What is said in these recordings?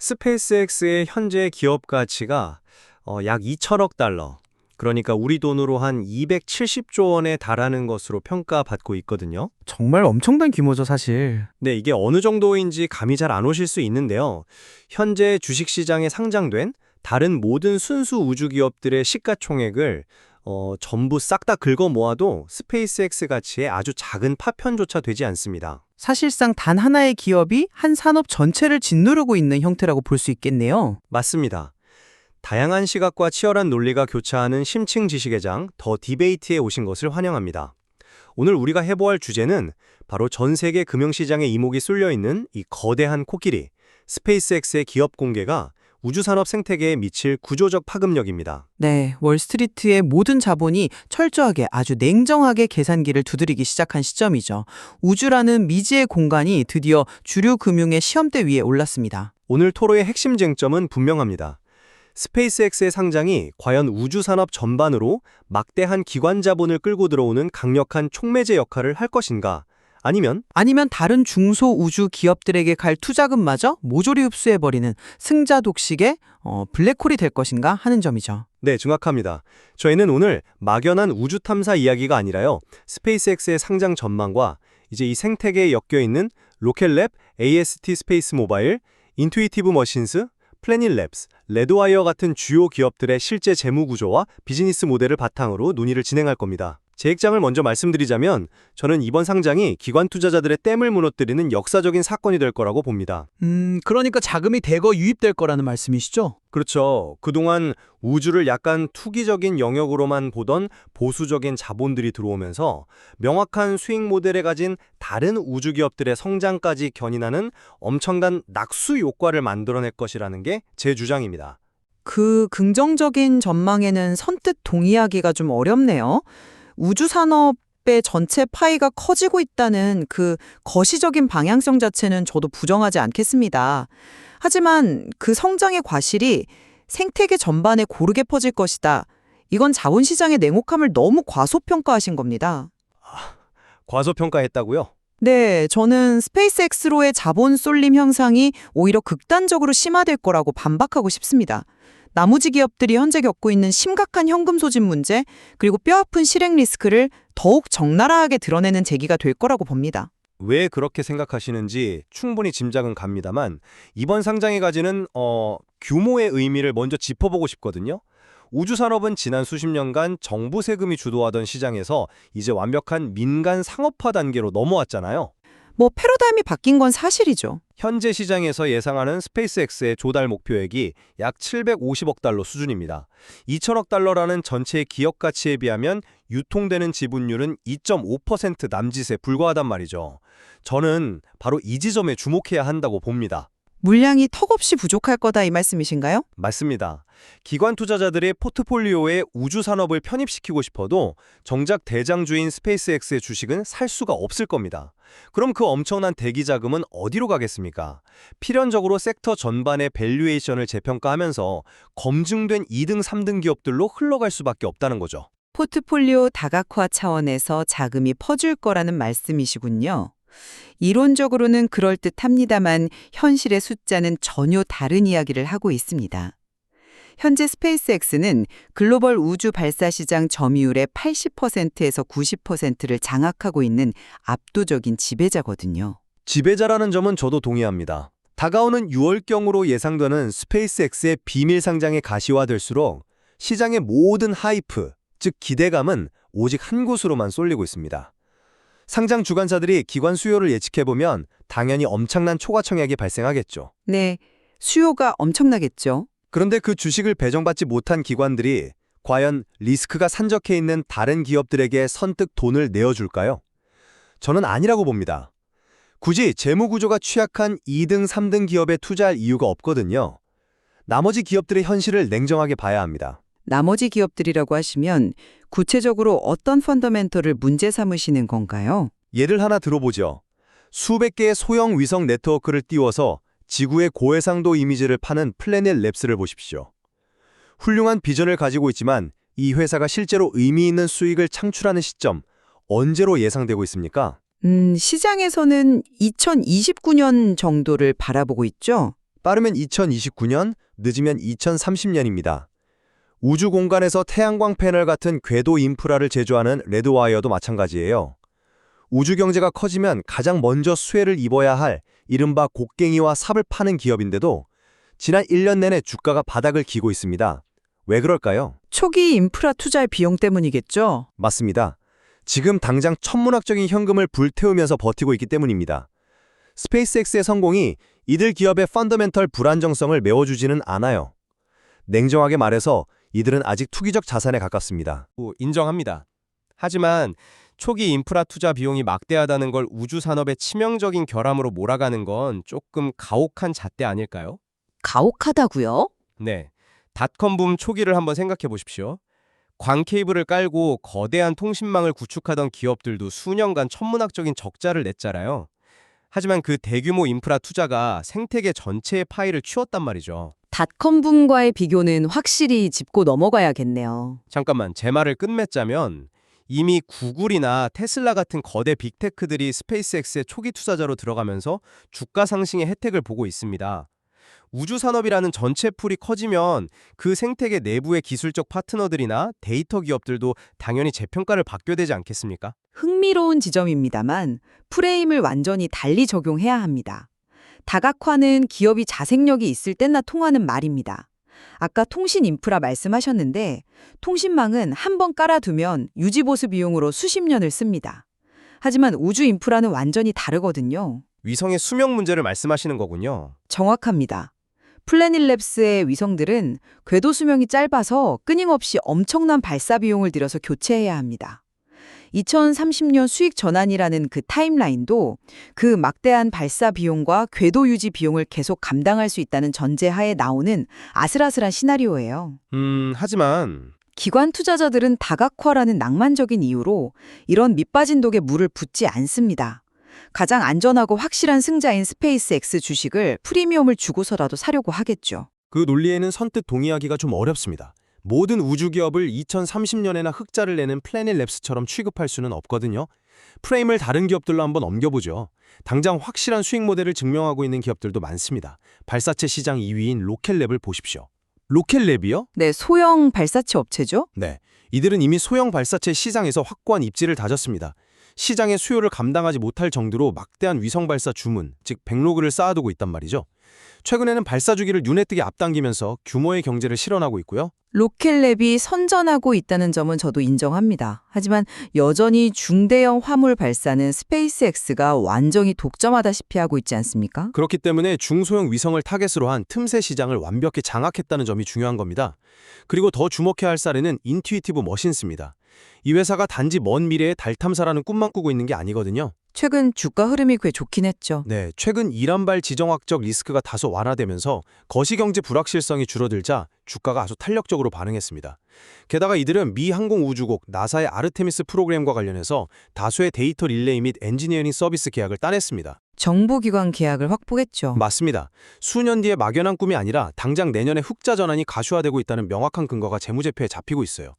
스페이스X의 현재 기업 가치가 약 2천억 달러, 그러니까 우리 돈으로 한 270조 원에 달하는 것으로 평가받고 있거든요. 정말 엄청난 규모죠, 사실. 네, 이게 어느 정도인지 감이 잘 안 오실 수 있는데요. 현재 주식시장에 상장된 다른 모든 순수 우주 기업들의 시가총액을 전부 싹 다 긁어 모아도 스페이스X 가치의 아주 작은 파편조차 되지 않습니다. 사실상 단 하나의 기업이 한 산업 전체를 짓누르고 있는 형태라고 볼 수 있겠네요. 맞습니다. 다양한 시각과 치열한 논리가 교차하는 심층 지식의 장, 더 디베이트에 오신 것을 환영합니다. 오늘 우리가 해보할 주제는 바로 전 세계 금융시장에 이목이 쏠려 있는 이 거대한 코끼리, 스페이스X의 기업 공개가 우주산업 생태계에 미칠 구조적 파급력입니다. 네, 월스트리트의 모든 자본이 철저하게 아주 냉정하게 계산기를 두드리기 시작한 시점이죠. 우주라는 미지의 공간이 드디어 주류 금융의 시험대 위에 올랐습니다. 오늘 토로의 핵심 쟁점은 분명합니다. 스페이스X의 상장이 과연 우주산업 전반으로 막대한 기관 자본을 끌고 들어오는 강력한 촉매제 역할을 할 것인가? 아니면 다른 중소 우주 기업들에게 갈 투자금마저 모조리 흡수해버리는 승자 독식의 블랙홀이 될 것인가 하는 점이죠. 네, 정확합니다. 저희는 오늘 막연한 우주 탐사 이야기가 아니라요. 스페이스X의 상장 전망과 이제 이 생태계에 엮여있는 로켓랩, AST 스페이스 모바일, 인투이티브 머신스, 플래닛랩스, 레드와이어 같은 주요 기업들의 실제 재무 구조와 비즈니스 모델을 바탕으로 논의를 진행할 겁니다. 제 입장을 먼저 말씀드리자면 저는 이번 상장이 기관 투자자들의 댐을 무너뜨리는 역사적인 사건이 될 거라고 봅니다. 그러니까 자금이 대거 유입될 거라는 말씀이시죠? 그렇죠. 그동안 우주를 약간 투기적인 영역으로만 보던 보수적인 자본들이 들어오면서 명확한 수익 모델에 가진 다른 우주 기업들의 성장까지 견인하는 엄청난 낙수 효과를 만들어낼 것이라는 게 제 주장입니다. 그 긍정적인 전망에는 선뜻 동의하기가 좀 어렵네요. 우주 산업의 전체 파이가 커지고 있다는 그 거시적인 방향성 자체는 저도 부정하지 않겠습니다. 하지만 그 성장의 과실이 생태계 전반에 고르게 퍼질 것이다. 이건 자본시장의 냉혹함을 너무 과소평가하신 겁니다. 과소평가했다고요? 네, 저는 스페이스X로의 자본 쏠림 현상이 오히려 극단적으로 심화될 거라고 반박하고 싶습니다. 나머지 기업들이 현재 겪고 있는 심각한 현금 소진 문제, 그리고 뼈아픈 실행 리스크를 더욱 적나라하게 드러내는 계기가 될 거라고 봅니다. 왜 그렇게 생각하시는지 충분히 짐작은 갑니다만 이번 상장이 가지는 규모의 의미를 먼저 짚어보고 싶거든요. 우주산업은 지난 수십 년간 정부 세금이 주도하던 시장에서 이제 완벽한 민간 상업화 단계로 넘어왔잖아요. 패러다임이 바뀐 건 사실이죠. 현재 시장에서 예상하는 스페이스X의 조달 목표액이 약 750억 달러 수준입니다. 2천억 달러라는 전체의 기업 가치에 비하면 유통되는 지분율은 2.5% 남짓에 불과하단 말이죠. 저는 바로 이 지점에 주목해야 한다고 봅니다. 물량이 턱없이 부족할 거다 이 말씀이신가요? 맞습니다. 기관 투자자들의 포트폴리오에 우주 산업을 편입시키고 싶어도 정작 대장주인 스페이스X의 주식은 살 수가 없을 겁니다. 그럼 그 엄청난 대기 자금은 어디로 가겠습니까? 필연적으로 섹터 전반의 밸류에이션을 재평가하면서 검증된 2등, 3등 기업들로 흘러갈 수밖에 없다는 거죠. 포트폴리오 다각화 차원에서 자금이 퍼질 거라는 말씀이시군요. 이론적으로는 그럴듯합니다만 현실의 숫자는 전혀 다른 이야기를 하고 있습니다. 현재 스페이스X는 글로벌 우주 발사 시장 점유율의 80%에서 90%를 장악하고 있는 압도적인 지배자거든요. 지배자라는 점은 저도 동의합니다. 다가오는 6월경으로 예상되는 스페이스X의 비밀 상장이 가시화될수록 시장의 모든 하이프, 즉 기대감은 오직 한 곳으로만 쏠리고 있습니다. 상장 주관사들이 기관 수요를 예측해보면 당연히 엄청난 초과 청약이 발생하겠죠. 네, 수요가 엄청나겠죠. 그런데 그 주식을 배정받지 못한 기관들이 과연 리스크가 산적해 있는 다른 기업들에게 선뜻 돈을 내어줄까요? 저는 아니라고 봅니다. 굳이 재무 구조가 취약한 2등, 3등 기업에 투자할 이유가 없거든요. 나머지 기업들의 현실을 냉정하게 봐야 합니다. 나머지 기업들이라고 하시면 구체적으로 어떤 펀더멘털을 문제 삼으시는 건가요? 예를 하나 들어보죠. 수백 개의 소형 위성 네트워크를 띄워서 지구의 고해상도 이미지를 파는 플래닛랩스를 보십시오. 훌륭한 비전을 가지고 있지만 이 회사가 실제로 의미 있는 수익을 창출하는 시점, 언제로 예상되고 있습니까? 시장에서는 2029년 정도를 바라보고 있죠. 빠르면 2029년, 늦으면 2030년입니다. 우주 공간에서 태양광 패널 같은 궤도 인프라를 제조하는 레드와이어도 마찬가지예요. 우주 경제가 커지면 가장 먼저 수혜를 입어야 할 이른바 곡괭이와 삽을 파는 기업인데도 지난 1년 내내 주가가 바닥을 기고 있습니다. 왜 그럴까요? 초기 인프라 투자의 비용 때문이겠죠? 맞습니다. 지금 당장 천문학적인 현금을 불태우면서 버티고 있기 때문입니다. 스페이스X의 성공이 이들 기업의 펀더멘털 불안정성을 메워주지는 않아요. 냉정하게 말해서 이들은 아직 투기적 자산에 가깝습니다. 인정합니다. 하지만 초기 인프라 투자 비용이 막대하다는 걸 우주 산업의 치명적인 결함으로 몰아가는 건 조금 가혹한 잣대 아닐까요? 가혹하다고요? 네. 닷컴 붐 초기를 한번 생각해 보십시오. 광 케이블을 깔고 거대한 통신망을 구축하던 기업들도 수년간 천문학적인 적자를 냈잖아요. 하지만 그 대규모 인프라 투자가 생태계 전체의 파이를 키웠단 말이죠. 닷컴 붐과의 비교는 확실히 짚고 넘어가야겠네요. 잠깐만, 제 말을 끝맺자면 이미 구글이나 테슬라 같은 거대 빅테크들이 스페이스X의 초기 투자자로 들어가면서 주가 상승의 혜택을 보고 있습니다. 우주 산업이라는 전체 풀이 커지면 그 생태계 내부의 기술적 파트너들이나 데이터 기업들도 당연히 재평가를 받게 되지 않겠습니까? 흥미로운 지점입니다만 프레임을 완전히 달리 적용해야 합니다. 다각화는 기업이 자생력이 있을 때나 통하는 말입니다. 아까 통신 인프라 말씀하셨는데 통신망은 한 번 깔아두면 유지보수 비용으로 수십 년을 씁니다. 하지만 우주 인프라는 완전히 다르거든요. 위성의 수명 문제를 말씀하시는 거군요. 정확합니다. 플래닛랩스의 위성들은 궤도 수명이 짧아서 끊임없이 엄청난 발사 비용을 들여서 교체해야 합니다. 2030년 수익 전환이라는 그 타임라인도 그 막대한 발사 비용과 궤도 유지 비용을 계속 감당할 수 있다는 전제하에 나오는 아슬아슬한 시나리오예요. 하지만 기관 투자자들은 다각화라는 낭만적인 이유로 이런 밑빠진 독에 물을 붓지 않습니다. 가장 안전하고 확실한 승자인 스페이스X 주식을 프리미엄을 주고서라도 사려고 하겠죠. 그 논리에는 선뜻 동의하기가 좀 어렵습니다. 모든 우주 기업을 2030년에나 흑자를 내는 플래닛랩스처럼 취급할 수는 없거든요. 프레임을 다른 기업들로 한번 넘겨보죠. 당장 확실한 수익 모델을 증명하고 있는 기업들도 많습니다. 발사체 시장 2위인 로켓랩을 보십시오. 로켓랩이요? 네, 소형 발사체 업체죠? 네, 이들은 이미 소형 발사체 시장에서 확고한 입지를 다졌습니다. 시장의 수요를 감당하지 못할 정도로 막대한 위성 발사 주문, 즉 백로그를 쌓아두고 있단 말이죠. 최근에는 발사 주기를 눈에 띄게 앞당기면서 규모의 경제를 실현하고 있고요. 로켓랩이 선전하고 있다는 점은 저도 인정합니다. 하지만 여전히 중대형 화물 발사는 스페이스X가 완전히 독점하다시피 하고 있지 않습니까? 그렇기 때문에 중소형 위성을 타겟으로 한 틈새 시장을 완벽히 장악했다는 점이 중요한 겁니다. 그리고 더 주목해야 할 사례는 인투이티브 머신스입니다. 이 회사가 단지 먼 미래에 달 탐사라는 꿈만 꾸고 있는 게 아니거든요. 최근 주가 흐름이 꽤 좋긴 했죠. 네, 최근 이란발 지정학적 리스크가 다소 완화되면서 거시경제 불확실성이 줄어들자 주가가 아주 탄력적으로 반응했습니다. 게다가 이들은 미 항공우주국 나사의 아르테미스 프로그램과 관련해서 다수의 데이터 릴레이 및 엔지니어링 서비스 계약을 따냈습니다. 정보기관 계약을 확보했죠. 맞습니다. 수년 뒤에 막연한 꿈이 아니라 당장 내년에 흑자 전환이 가슈화되고 있다는 명확한 근거가 재무제표에 잡히고 있어요.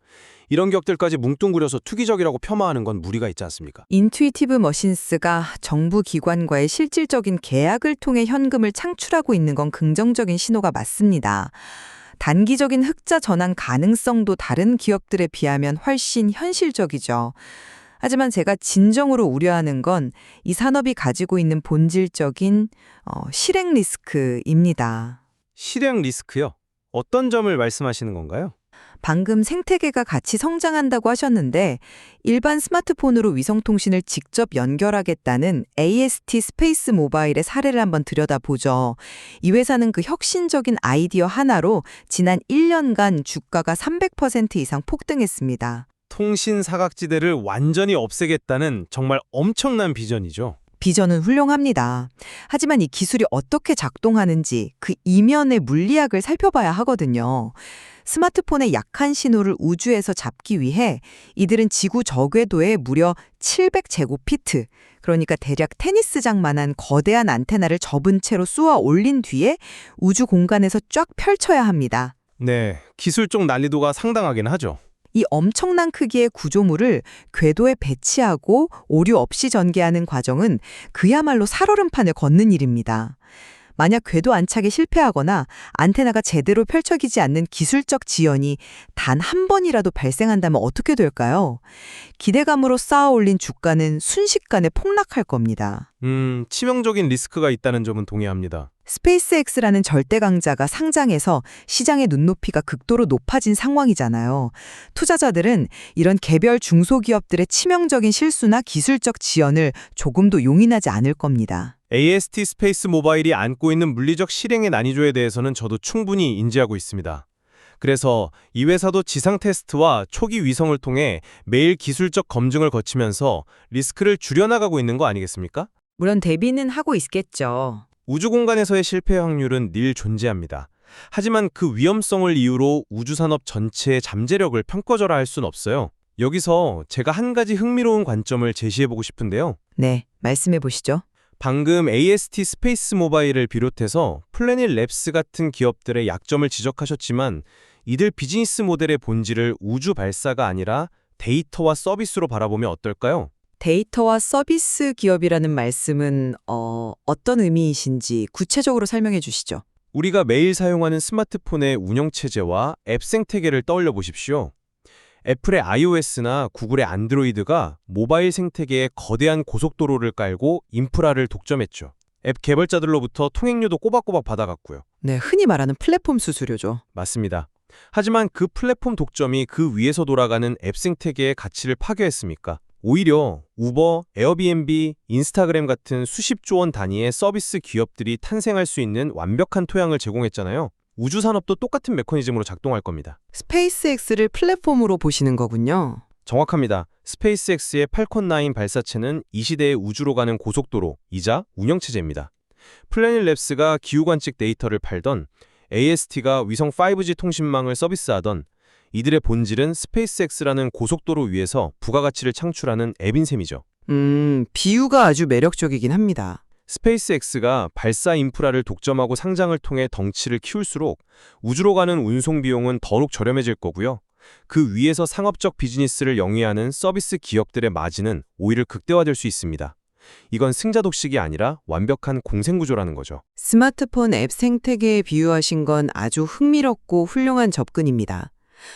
이런 격들까지 뭉뚱그려서 투기적이라고 폄하하는 건 무리가 있지 않습니까? 인투이티브 머신스가 정부 기관과의 실질적인 계약을 통해 현금을 창출하고 있는 건 긍정적인 신호가 맞습니다. 단기적인 흑자 전환 가능성도 다른 기업들에 비하면 훨씬 현실적이죠. 하지만 제가 진정으로 우려하는 건 이 산업이 가지고 있는 본질적인 실행 리스크입니다. 실행 리스크요? 어떤 점을 말씀하시는 건가요? 방금 생태계가 같이 성장한다고 하셨는데 일반 스마트폰으로 위성통신을 직접 연결하겠다는 AST 스페이스 모바일의 사례를 한번 들여다보죠. 이 회사는 그 혁신적인 아이디어 하나로 지난 1년간 주가가 300% 이상 폭등했습니다. 통신 사각지대를 완전히 없애겠다는 정말 엄청난 비전이죠. 비전은 훌륭합니다. 하지만 이 기술이 어떻게 작동하는지 그 이면의 물리학을 살펴봐야 하거든요. 스마트폰의 약한 신호를 우주에서 잡기 위해 이들은 지구 저궤도에 무려 700제곱피트, 그러니까 대략 테니스장만한 거대한 안테나를 접은 채로 쏘아 올린 뒤에 우주 공간에서 쫙 펼쳐야 합니다. 네, 기술적 난이도가 상당하긴 하죠. 이 엄청난 크기의 구조물을 궤도에 배치하고 오류 없이 전개하는 과정은 그야말로 살얼음판을 걷는 일입니다. 만약 궤도 안착에 실패하거나 안테나가 제대로 펼쳐지지 않는 기술적 지연이 단 한 번이라도 발생한다면 어떻게 될까요? 기대감으로 쌓아 올린 주가는 순식간에 폭락할 겁니다. 치명적인 리스크가 있다는 점은 동의합니다. 스페이스X라는 절대 강자가 상장해서 시장의 눈높이가 극도로 높아진 상황이잖아요. 투자자들은 이런 개별 중소기업들의 치명적인 실수나 기술적 지연을 조금도 용인하지 않을 겁니다. AST 스페이스 모바일이 안고 있는 물리적 실행의 난이도에 대해서는 저도 충분히 인지하고 있습니다. 그래서 이 회사도 지상 테스트와 초기 위성을 통해 매일 기술적 검증을 거치면서 리스크를 줄여나가고 있는 거 아니겠습니까? 물론 대비는 하고 있겠죠. 우주 공간에서의 실패 확률은 늘 존재합니다. 하지만 그 위험성을 이유로 우주산업 전체의 잠재력을 평가절하할 순 없어요. 여기서 제가 한 가지 흥미로운 관점을 제시해보고 싶은데요. 네, 말씀해 보시죠. 방금 AST 스페이스 모바일을 비롯해서 플래닛 랩스 같은 기업들의 약점을 지적하셨지만 이들 비즈니스 모델의 본질을 우주 발사가 아니라 데이터와 서비스로 바라보면 어떨까요? 데이터와 서비스 기업이라는 말씀은 어떤 의미이신지 구체적으로 설명해 주시죠. 우리가 매일 사용하는 스마트폰의 운영체제와 앱 생태계를 떠올려 보십시오. 애플의 iOS나 구글의 안드로이드가 모바일 생태계에 거대한 고속도로를 깔고 인프라를 독점했죠. 앱 개발자들로부터 통행료도 꼬박꼬박 받아갔고요. 네, 흔히 말하는 플랫폼 수수료죠. 맞습니다. 하지만 그 플랫폼 독점이 그 위에서 돌아가는 앱 생태계의 가치를 파괴했습니까? 오히려 우버, 에어비앤비, 인스타그램 같은 수십조 원 단위의 서비스 기업들이 탄생할 수 있는 완벽한 토양을 제공했잖아요. 우주 산업도 똑같은 메커니즘으로 작동할 겁니다. 스페이스X를 플랫폼으로 보시는 거군요. 정확합니다. 스페이스X의 팔콘 9 발사체는 이 시대의 우주로 가는 고속도로이자 운영체제입니다. 플래닛 랩스가 기후관측 데이터를 팔던 AST가 위성 5G 통신망을 서비스하던 이들의 본질은 스페이스X라는 고속도로 위에서 부가가치를 창출하는 앱인 셈이죠. 비유가 아주 매력적이긴 합니다. 스페이스X가 발사 인프라를 독점하고 상장을 통해 덩치를 키울수록 우주로 가는 운송 비용은 더욱 저렴해질 거고요. 그 위에서 상업적 비즈니스를 영위하는 서비스 기업들의 마진은 오히려 극대화될 수 있습니다. 이건 승자 독식이 아니라 완벽한 공생구조라는 거죠. 스마트폰 앱 생태계에 비유하신 건 아주 흥미롭고 훌륭한 접근입니다.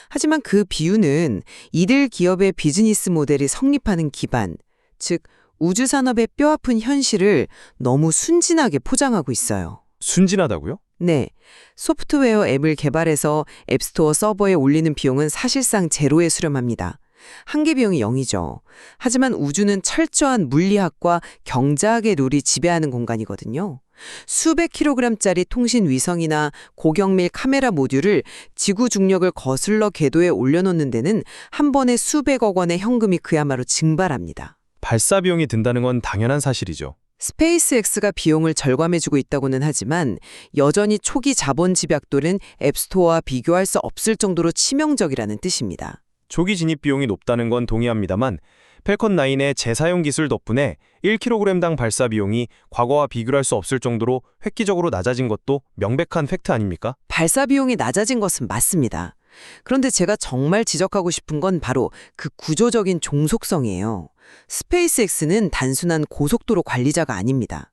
하지만 그 비유는 이들 기업의 비즈니스 모델이 성립하는 기반, 즉 우주산업의 뼈아픈 현실을 너무 순진하게 포장하고 있어요. 순진하다고요? 네, 소프트웨어 앱을 개발해서 앱스토어 서버에 올리는 비용은 사실상 제로에 수렴합니다. 한계 비용이 0이죠. 하지만 우주는 철저한 물리학과 경제학의 룰이 지배하는 공간이거든요. 수백 킬로그램짜리 통신 위성이나 고경밀 카메라 모듈을 지구 중력을 거슬러 궤도에 올려놓는 데는 한 번에 수백억 원의 현금이 그야말로 증발합니다. 발사 비용이 든다는 건 당연한 사실이죠. 스페이스X가 비용을 절감해주고 있다고는 하지만 여전히 초기 자본 집약도는 앱스토어와 비교할 수 없을 정도로 치명적이라는 뜻입니다. 초기 진입 비용이 높다는 건 동의합니다만 펠컨 9의 재사용 기술 덕분에 1kg당 발사 비용이 과거와 비교할 수 없을 정도로 획기적으로 낮아진 것도 명백한 팩트 아닙니까? 발사 비용이 낮아진 것은 맞습니다. 그런데 제가 정말 지적하고 싶은 건 바로 그 구조적인 종속성이에요. 스페이스X는 단순한 고속도로 관리자가 아닙니다.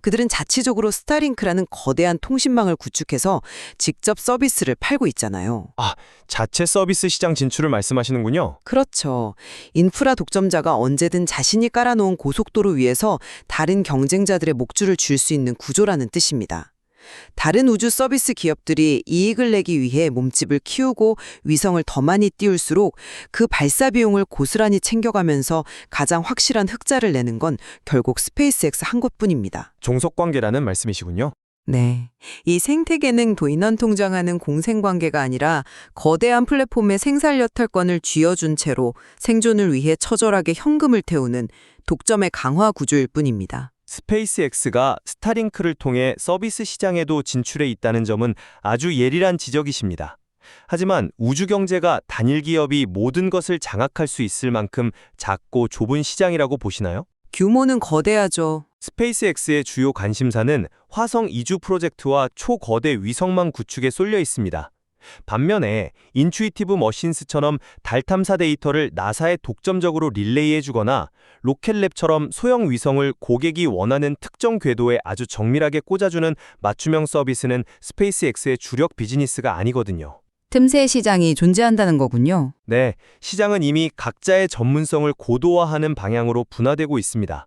그들은 자체적으로 스타링크라는 거대한 통신망을 구축해서 직접 서비스를 팔고 있잖아요. 자체 서비스 시장 진출을 말씀하시는군요. 그렇죠. 인프라 독점자가 언제든 자신이 깔아놓은 고속도로 위에서 다른 경쟁자들의 목줄을 쥘 수 있는 구조라는 뜻입니다. 다른 우주 서비스 기업들이 이익을 내기 위해 몸집을 키우고 위성을 더 많이 띄울수록 그 발사 비용을 고스란히 챙겨가면서 가장 확실한 흑자를 내는 건 결국 스페이스X 한 곳뿐입니다. 종속관계라는 말씀이시군요. 네. 이 생태계는 도인원 통장하는 공생관계가 아니라 거대한 플랫폼의 생산력탈권을 쥐어준 채로 생존을 위해 처절하게 현금을 태우는 독점의 강화 구조일 뿐입니다. 스페이스X가 스타링크를 통해 서비스 시장에도 진출해 있다는 점은 아주 예리한 지적이십니다. 하지만 우주 경제가 단일 기업이 모든 것을 장악할 수 있을 만큼 작고 좁은 시장이라고 보시나요? 규모는 거대하죠. 스페이스X의 주요 관심사는 화성 이주 프로젝트와 초거대 위성망 구축에 쏠려 있습니다. 반면에 인투이티브 머신스처럼 달 탐사 데이터를 나사에 독점적으로 릴레이해주거나 로켓랩처럼 소형 위성을 고객이 원하는 특정 궤도에 아주 정밀하게 꽂아주는 맞춤형 서비스는 스페이스X의 주력 비즈니스가 아니거든요. 틈새 시장이 존재한다는 거군요. 네, 시장은 이미 각자의 전문성을 고도화하는 방향으로 분화되고 있습니다.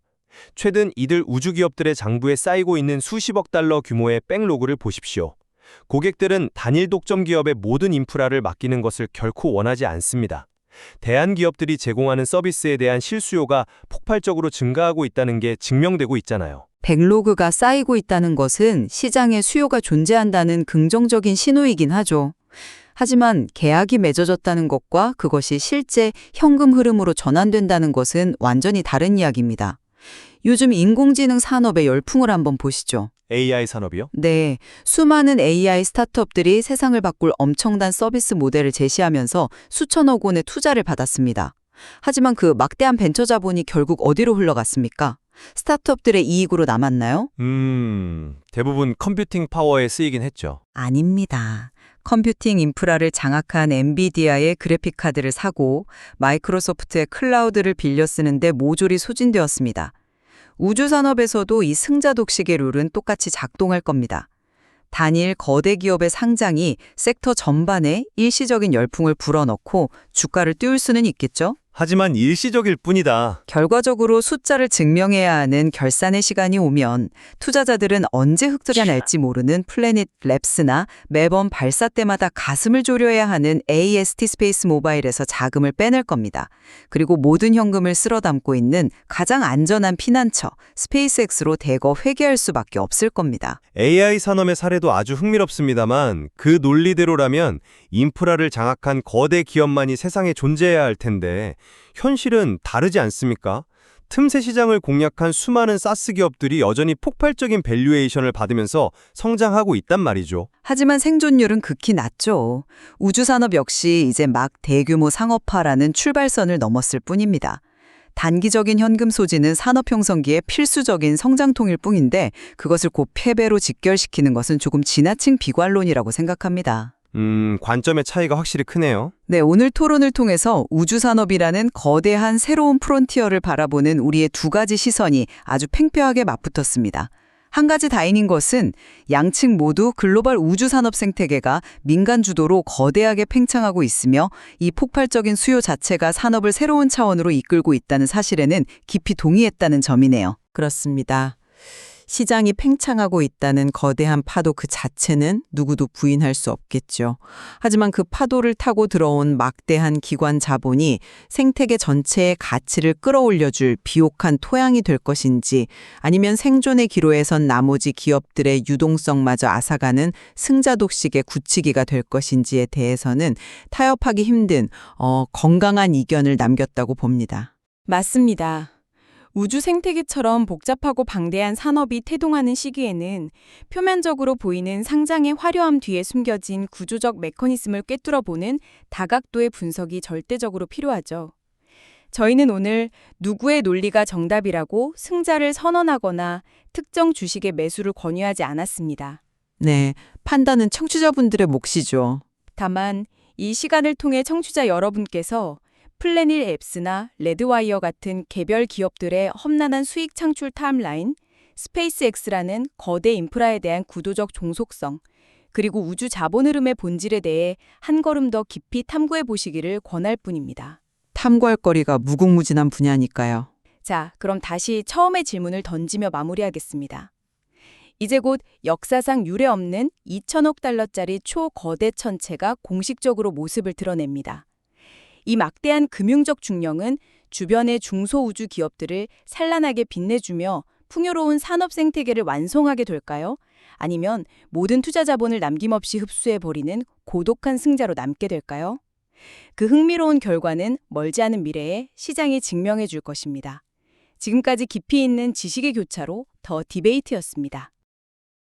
최근 이들 우주기업들의 장부에 쌓이고 있는 수십억 달러 규모의 백로그를 보십시오. 고객들은 단일 독점 기업의 모든 인프라를 맡기는 것을 결코 원하지 않습니다. 대한기업들이 제공하는 서비스에 대한 실수요가 폭발적으로 증가하고 있다는 게 증명되고 있잖아요. 백로그가 쌓이고 있다는 것은 시장에 수요가 존재한다는 긍정적인 신호이긴 하죠. 하지만 계약이 맺어졌다는 것과 그것이 실제 현금 흐름으로 전환된다는 것은 완전히 다른 이야기입니다. 요즘 인공지능 산업의 열풍을 한번 보시죠. AI 산업이요? 네, 수많은 AI 스타트업들이 세상을 바꿀 엄청난 서비스 모델을 제시하면서 수천억 원의 투자를 받았습니다. 하지만 그 막대한 벤처 자본이 결국 어디로 흘러갔습니까? 스타트업들의 이익으로 남았나요? 대부분 컴퓨팅 파워에 쓰이긴 했죠. 아닙니다. 컴퓨팅 인프라를 장악한 엔비디아의 그래픽카드를 사고 마이크로소프트의 클라우드를 빌려 쓰는데 모조리 소진되었습니다. 우주산업에서도 이 승자 독식의 룰은 똑같이 작동할 겁니다. 단일 거대 기업의 상장이 섹터 전반에 일시적인 열풍을 불어넣고 주가를 띄울 수는 있겠죠? 하지만 일시적일 뿐이다. 결과적으로 숫자를 증명해야 하는 결산의 시간이 오면 투자자들은 언제 흙들이 날지 모르는 플래닛 랩스나 매번 발사 때마다 가슴을 졸여야 하는 AST 스페이스 모바일에서 자금을 빼낼 겁니다. 그리고 모든 현금을 쓸어 담고 있는 가장 안전한 피난처 스페이스X로 대거 회귀할 수밖에 없을 겁니다. AI 산업의 사례도 아주 흥미롭습니다만 그 논리대로라면 인프라를 장악한 거대 기업만이 세상에 존재해야 할 텐데 현실은 다르지 않습니까? 틈새 시장을 공략한 수많은 사스 기업들이 여전히 폭발적인 밸류에이션을 받으면서 성장하고 있단 말이죠. 하지만 생존율은 극히 낮죠. 우주산업 역시 이제 막 대규모 상업화라는 출발선을 넘었을 뿐입니다. 단기적인 현금 소진은 산업 형성기의 필수적인 성장통일 뿐인데 그것을 곧 패배로 직결시키는 것은 조금 지나친 비관론이라고 생각합니다. 관점의 차이가 확실히 크네요. 네, 오늘 토론을 통해서 우주산업이라는 거대한 새로운 프론티어를 바라보는 우리의 두 가지 시선이 아주 팽팽하게 맞붙었습니다. 한 가지 다행인 것은 양측 모두 글로벌 우주산업 생태계가 민간 주도로 거대하게 팽창하고 있으며 이 폭발적인 수요 자체가 산업을 새로운 차원으로 이끌고 있다는 사실에는 깊이 동의했다는 점이네요. 그렇습니다. 시장이 팽창하고 있다는 거대한 파도 그 자체는 누구도 부인할 수 없겠죠. 하지만 그 파도를 타고 들어온 막대한 기관 자본이 생태계 전체의 가치를 끌어올려줄 비옥한 토양이 될 것인지 아니면 생존의 기로에 선 나머지 기업들의 유동성마저 앗아가는 승자 독식의 굳히기가 될 것인지에 대해서는 타협하기 힘든 건강한 이견을 남겼다고 봅니다. 맞습니다. 우주 생태계처럼 복잡하고 방대한 산업이 태동하는 시기에는 표면적으로 보이는 상장의 화려함 뒤에 숨겨진 구조적 메커니즘을 꿰뚫어보는 다각도의 분석이 절대적으로 필요하죠. 저희는 오늘 누구의 논리가 정답이라고 승자를 선언하거나 특정 주식의 매수를 권유하지 않았습니다. 네, 판단은 청취자분들의 몫이죠. 다만 이 시간을 통해 청취자 여러분께서 플래닛 앱스나 레드와이어 같은 개별 기업들의 험난한 수익 창출 타임라인, 스페이스X라는 거대 인프라에 대한 구도적 종속성, 그리고 우주 자본 흐름의 본질에 대해 한 걸음 더 깊이 탐구해 보시기를 권할 뿐입니다. 탐구할 거리가 무궁무진한 분야니까요. 자, 그럼 다시 처음의 질문을 던지며 마무리하겠습니다. 이제 곧 역사상 유례 없는 2천억 달러짜리 초거대 천체가 공식적으로 모습을 드러냅니다. 이 막대한 금융적 중령은 주변의 중소우주 기업들을 산란하게 빛내주며 풍요로운 산업 생태계를 완성하게 될까요? 아니면 모든 투자 자본을 남김없이 흡수해버리는 고독한 승자로 남게 될까요? 그 흥미로운 결과는 멀지 않은 미래에 시장이 증명해 줄 것입니다. 지금까지 깊이 있는 지식의 교차로 더 디베이트였습니다.